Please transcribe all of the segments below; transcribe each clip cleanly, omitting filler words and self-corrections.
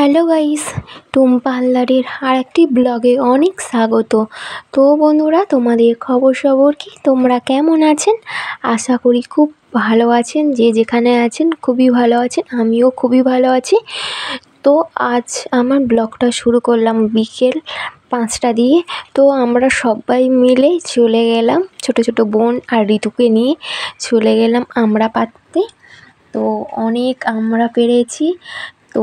Hello guys, Tumpa হালদারের আরেকটি ব্লগে অনেক স্বাগত। তো বন্ধুরা, তোমাদের খবর কি? তোমরা কেমন আছেন? আশা করি খুব ভালো আছেন। যে যেখানে আছেন খুবই ভালো আছেন, আমিও খুবই ভালো আছি। তো আজ আমার ব্লগটা শুরু করলাম বিকেল 5টা দিয়ে। তো আমরা সবাই মিলে চলে গেলাম, ছোট বোন আর ঋতুকে নিয়ে চলে গেলাম আমড়া পাড়তে। তো অনেক আমড়া পেড়েছি। তো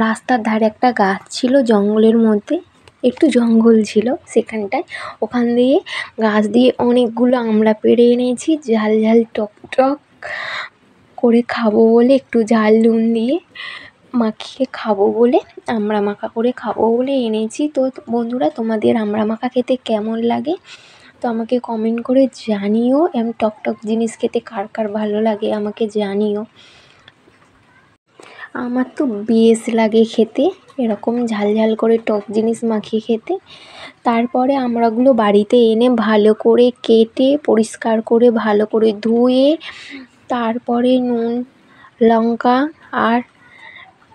রাস্তার ধারে একটা গাছ ছিল, জঙ্গলের মধ্যে একটু জঙ্গল ছিল সেখানটায়। ওখান দিয়ে গাছ দিয়ে অনেকগুলো আমড়া পেড়ে এনেছি, ঝাল ঝাল টক টক করে খাবো বলে, একটু ঝাল নুন দিয়ে মাখিয়ে খাবো বলে, আমড়া মাখা করে খাবো বলে এনেছি। তো বন্ধুরা, তোমাদের আমড়া মাখা খেতে কেমন লাগে তো আমাকে কমেন্ট করে জানিও। এমন টক টক জিনিস খেতে কার কার ভালো লাগে আমাকে জানিও। আমার তো বেশ লাগে খেতে এরকম ঝাল ঝাল করে টক জিনিস মাখিয়ে খেতে। তারপরে আমড়াগুলো বাড়িতে এনে ভালো করে কেটে পরিষ্কার করে ভালো করে ধুয়ে তারপরে নুন, লঙ্কা আর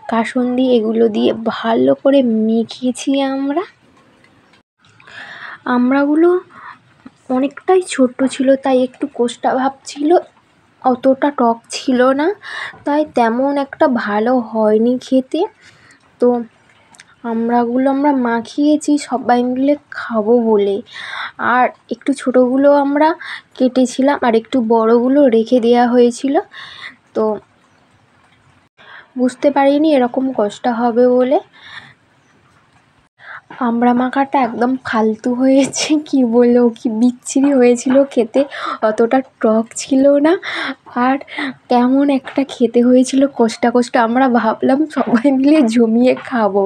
কাসুন্দি এগুলো দিয়ে ভালো করে মেখেছি। আমড়াগুলো অনেকটাই ছোট ছিল, তাই একটু কোষ্টা ভাব ছিল, অতটা টক ছিল না, তাই তেমন একটা ভালো হয়নি খেতে। তো আমড়াগুলো আমরা মাখিয়েছি সবাই মিলে খাবো বলে, আর একটু ছোটোগুলো আমরা কেটেছিলাম আর একটু বড়গুলো রেখে দেওয়া হয়েছিল। তো বুঝতে পারিনি এরকম কষ্ট হবে বলে। আমড়া মাখাটা একদম ফালতু হয়েছে, কি বলবো, কি বিচ্ছিরি হয়েছিল খেতে, অতটা টক ছিল না আর কেমন একটা খেতে হয়েছিল কোষ্টা। আমরা ভাবলাম সবাই মিলে জমিয়ে খাবো,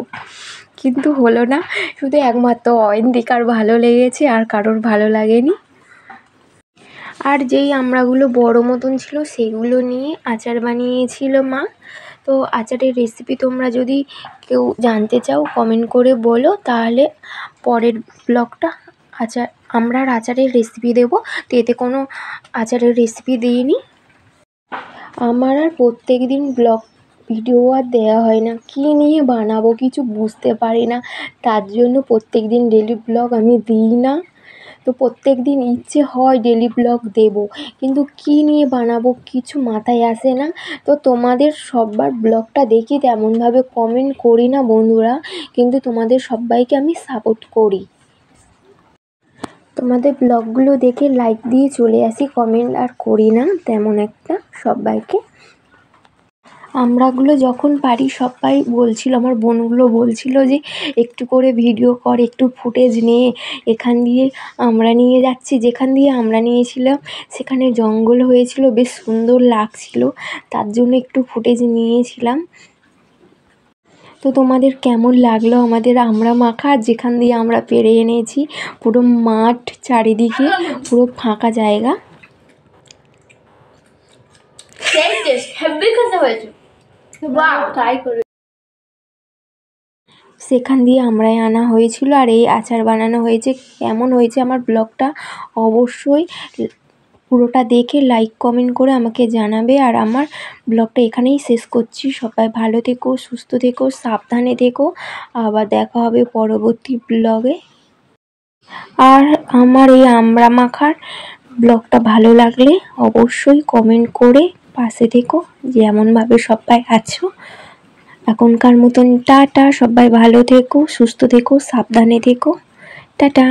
কিন্তু হলো না। শুধু একমাত্র অয়ন্তিকার ভালো লেগেছে, আর কারোর ভালো লাগেনি। আর যেই আমড়াগুলো বড় মতন ছিল সেগুলো নিয়ে আচার বানিয়েছিল মা। তো আচারের রেসিপি তোমরা যদি কেউ জানতে চাও কমেন্ট করে বলো, তাহলে পরের ব্লগটা আমড়ার আচারের রেসিপি দেবো। তো এতে কোনো আচারের রেসিপি দিইনি। আমার আর প্রত্যেক দিন ব্লগ ভিডিও আর দেওয়া হয় না, কী নিয়ে বানাবো কিছু বুঝতে পারি না, তার জন্য প্রত্যেক দিন ডেলি ব্লগ আমি দিই না। তো প্রত্যেক দিন ইচ্ছে হয় ডেলি ব্লগ দেবো, কিন্তু কী নিয়ে বানাবো কিছু মাথায় আসে না। তো তোমাদের সবার ব্লগটা দেখি, তেমনভাবে কমেন্ট করি না বন্ধুরা, কিন্তু তোমাদের সবাইকে আমি সাপোর্ট করি। তোমাদের ব্লগগুলো দেখে লাইক দিয়ে চলে আসি, কমেন্ট আর করি না তেমন একটা সবাইকে। আমড়াগুলো যখন পারি সবাই বলছিল, আমার বোনগুলো বলছিল যে একটু করে ভিডিও কর, একটু ফুটেজ নে, এখান দিয়ে আমড়া নিয়ে যাচ্ছি। যেখান দিয়ে আমড়া নিয়েছিলাম সেখানে জঙ্গল হয়েছিল, বেশ সুন্দর লাগছিল, তার জন্য একটু ফুটেজ নিয়েছিলাম। তো তোমাদের কেমন লাগলো আমাদের আমড়া মাখা? যেখান দিয়ে আমরা পেরে এনেছি, পুরো মাঠ, চারিদিকে পুরো ফাঁকা জায়গা। সেখান দিয়ে আমরাই আনা হয়েছিল আর এই আচার বানানো হয়েছে। কেমন হয়েছে আমার ব্লগটা অবশ্যই পুরোটা দেখে লাইক কমেন্ট করে আমাকে জানাবে। আর আমার ব্লগটা এখানেই শেষ করছি। সবাই ভালো থেকো, সুস্থ থেকো, সাবধানে থেকো। আবার দেখা হবে পরবর্তী ব্লগে। আর আমার এই আমড়া মাখার ব্লগটা ভালো লাগলে অবশ্যই কমেন্ট করে পাশে থেকো, যেমনভাবে সবাই আছো। এখনকার মতন টাটা, সবাই ভালো থেকো, সুস্থ থেকো, সাবধানে থেকো, টাটা।